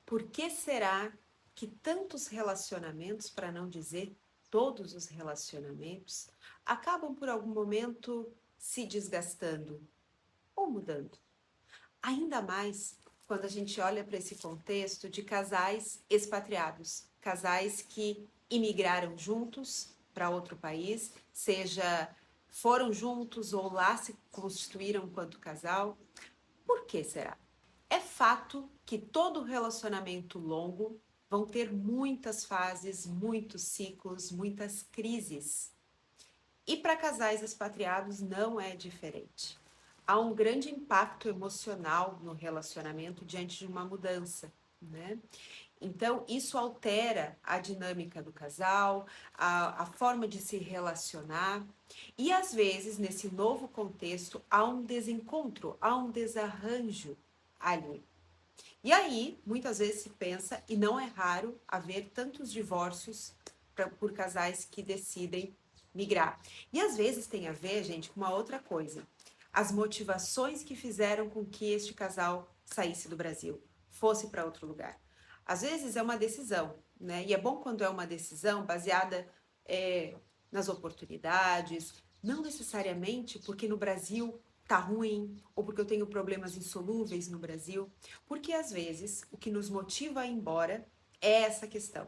Por que será que tantos relacionamentos, para não dizer todos os relacionamentos, acabam por algum momento se desgastando ou mudando? Ainda mais quando a gente olha para esse contexto de casais expatriados, casais que imigraram juntos para outro país, seja foram juntos ou lá se constituíram enquanto casal. Por que será? É fato que todo relacionamento longo vão ter muitas fases, muitos ciclos, muitas crises. E para casais expatriados não é diferente. Há um grande impacto emocional no relacionamento diante de uma mudança, né? Então, isso altera a dinâmica do casal, a forma de se relacionar, e às vezes, nesse novo contexto, há um desencontro, há um desarranjo ali. E aí, muitas vezes se pensa, e não é raro haver tantos divórcios por casais que decidem migrar. E às vezes tem a ver, gente, com uma outra coisa. As motivações que fizeram com que este casal saísse do Brasil, fosse para outro lugar. Às vezes é uma decisão, né? E é bom quando é uma decisão baseada nas oportunidades, não necessariamente porque no Brasil tá ruim ou porque eu tenho problemas insolúveis no Brasil, porque às vezes o que nos motiva a ir embora é essa questão.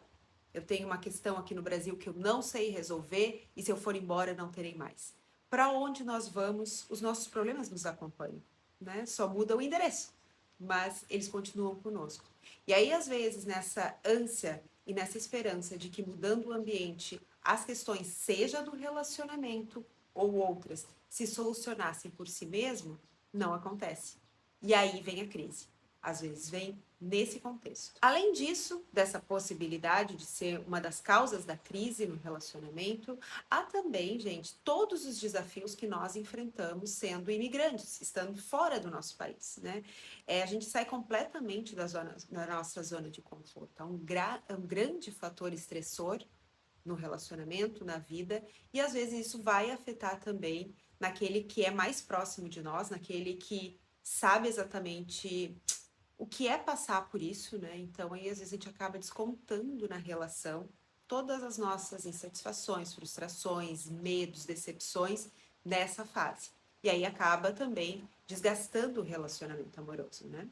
Eu tenho uma questão aqui no Brasil que eu não sei resolver e se eu for embora não terei mais. Para onde nós vamos, os nossos problemas nos acompanham, né? Só muda o endereço, mas eles continuam conosco. E aí, às vezes, nessa ânsia e nessa esperança de que mudando o ambiente, as questões, seja do relacionamento ou outras, se solucionassem por si mesmo, não acontece. E aí vem a crise. Às vezes vem nesse contexto. Além disso, dessa possibilidade de ser uma das causas da crise no relacionamento, há também, gente, todos os desafios que nós enfrentamos sendo imigrantes, estando fora do nosso país, né? A gente sai completamente da nossa zona de conforto. É um grande fator estressor no relacionamento, na vida, e às vezes isso vai afetar também naquele que é mais próximo de nós, naquele que sabe exatamente o que é passar por isso, né? Então aí às vezes a gente acaba descontando na relação todas as nossas insatisfações, frustrações, medos, decepções nessa fase. E aí acaba também desgastando o relacionamento amoroso, né?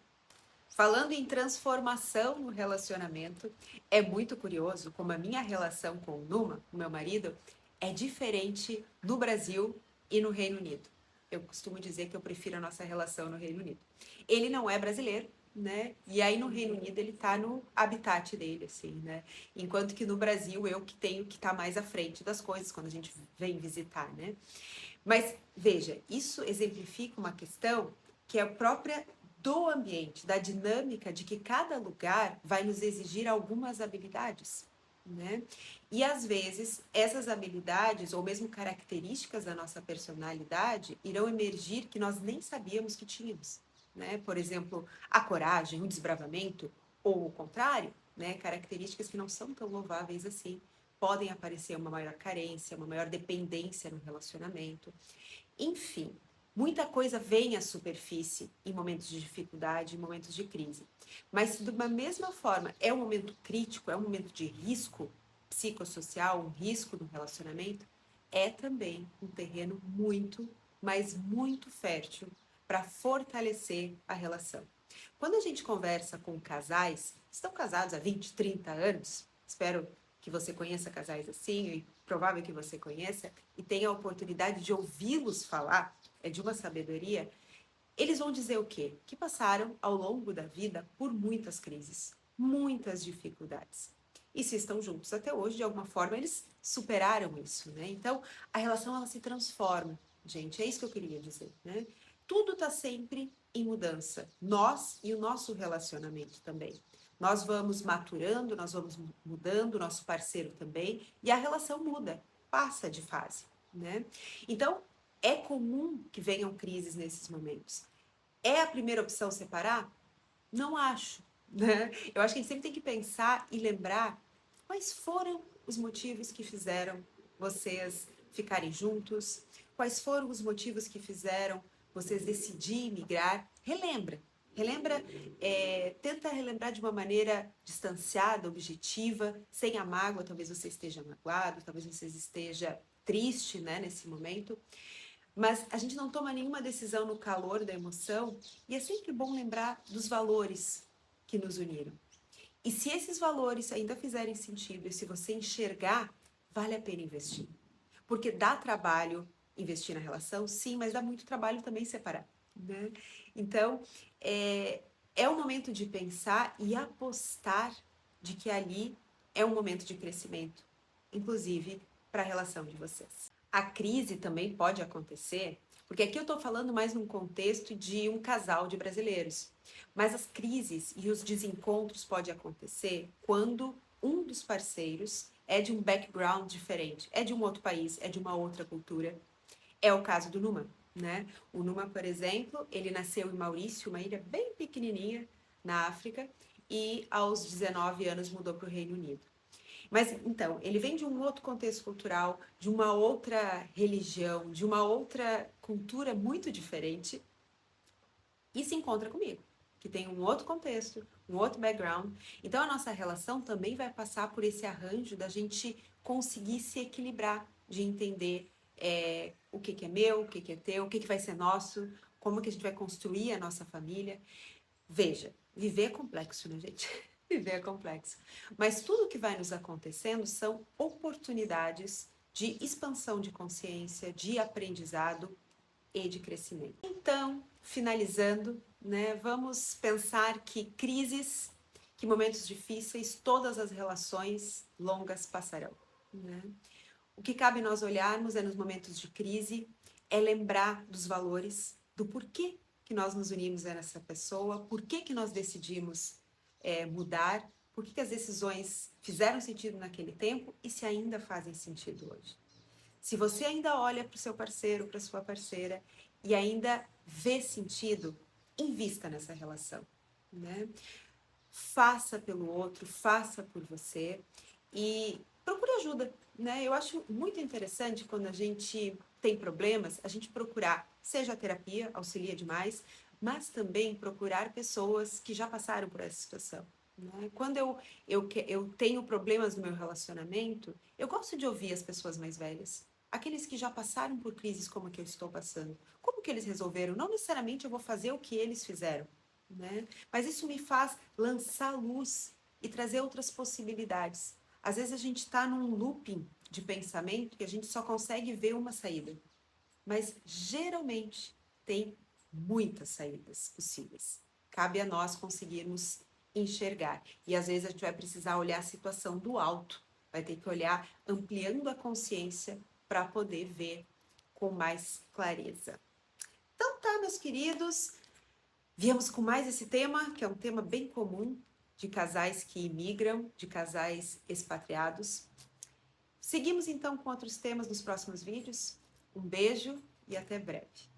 Falando em transformação no relacionamento, é muito curioso como a minha relação com o Numa, o meu marido, é diferente no Brasil e no Reino Unido. Eu costumo dizer que eu prefiro a nossa relação no Reino Unido. Ele não é brasileiro, né? E aí no Reino Unido ele tá no habitat dele, assim, né? Enquanto que no Brasil eu que tenho que estar mais à frente das coisas quando a gente vem visitar, né? Mas veja, isso exemplifica uma questão que é a própria do ambiente, da dinâmica de que cada lugar vai nos exigir algumas habilidades, né? E às vezes essas habilidades ou mesmo características da nossa personalidade irão emergir que nós nem sabíamos que tínhamos, né? Por exemplo, a coragem, o desbravamento ou o contrário, né? Características que não são tão louváveis assim. Podem aparecer uma maior carência, uma maior dependência no relacionamento. Enfim, muita coisa vem à superfície em momentos de dificuldade, em momentos de crise. Mas se de uma mesma forma é um momento crítico, é um momento de risco psicossocial, um risco no relacionamento, é também um terreno muito, mas muito fértil para fortalecer a relação. Quando a gente conversa com casais, estão casados há 20, 30 anos, espero que você conheça casais assim, e provável que você conheça, e tenha a oportunidade de ouvi-los falar, é de uma sabedoria, eles vão dizer o quê? Que passaram ao longo da vida por muitas crises, muitas dificuldades. E se estão juntos até hoje, de alguma forma, eles superaram isso, né? Então, a relação, ela se transforma, gente, é isso que eu queria dizer, né? Tudo está sempre em mudança, nós e o nosso relacionamento também. Nós vamos maturando, nós vamos mudando, o nosso parceiro também, e a relação muda, passa de fase, né? Então, é comum que venham crises nesses momentos. É a primeira opção separar? Não acho, né? Eu acho que a gente sempre tem que pensar e lembrar quais foram os motivos que fizeram vocês ficarem juntos, quais foram os motivos que fizeram vocês decidirem migrar. Relembra, Relembra, tenta relembrar de uma maneira distanciada, objetiva, sem a mágoa. Talvez você esteja magoado, talvez você esteja triste, né, nesse momento. Mas a gente não toma nenhuma decisão no calor da emoção e é sempre bom lembrar dos valores que nos uniram. E se esses valores ainda fizerem sentido e se você enxergar, vale a pena investir. Porque dá trabalho investir na relação, sim, mas dá muito trabalho também separar, né? Então, é o momento de pensar e apostar de que ali é um momento de crescimento, inclusive para a relação de vocês. A crise também pode acontecer, porque aqui eu estou falando mais num contexto de um casal de brasileiros, mas as crises e os desencontros podem acontecer quando um dos parceiros é de um background diferente, é de um outro país, é de uma outra cultura. É o caso do Numan, né? O Numan, por exemplo, ele nasceu em Maurício, uma ilha bem pequenininha na África, e aos 19 anos mudou para o Reino Unido. Mas, então, ele vem de um outro contexto cultural, de uma outra religião, de uma outra cultura muito diferente, e se encontra comigo, que tem um outro contexto, um outro background. Então, a nossa relação também vai passar por esse arranjo da gente conseguir se equilibrar, de entender o que é meu, o que é teu, o que vai ser nosso, como que a gente vai construir a nossa família. Veja, viver é complexo, né, gente? Viver é complexo. Mas tudo que vai nos acontecendo são oportunidades de expansão de consciência, de aprendizado e de crescimento. Então, finalizando, né, vamos pensar que crises, que momentos difíceis, todas as relações longas passarão, né? O que cabe nós olharmos nos momentos de crise é lembrar dos valores, do porquê que nós nos unimos a essa pessoa, porquê que nós decidimos mudar, porquê que as decisões fizeram sentido naquele tempo e se ainda fazem sentido hoje. Se você ainda olha para o seu parceiro, para a sua parceira e ainda vê sentido, invista nessa relação, né? Faça pelo outro, faça por você e procure ajuda, né? Eu acho muito interessante quando a gente tem problemas, a gente procurar, seja a terapia, auxilia demais, mas também procurar pessoas que já passaram por essa situação, né? Quando eu tenho problemas no meu relacionamento, eu gosto de ouvir as pessoas mais velhas, aqueles que já passaram por crises como a que eu estou passando. Como que eles resolveram? Não necessariamente eu vou fazer o que eles fizeram, né? Mas isso me faz lançar luz e trazer outras possibilidades. Às vezes a gente está num looping de pensamento que a gente só consegue ver uma saída, mas geralmente tem muitas saídas possíveis. Cabe a nós conseguirmos enxergar. E às vezes a gente vai precisar olhar a situação do alto, vai ter que olhar ampliando a consciência para poder ver com mais clareza. Então tá, meus queridos, viemos com mais esse tema, que é um tema bem comum de casais que imigram, de casais expatriados. Seguimos então com outros temas nos próximos vídeos. Um beijo e até breve.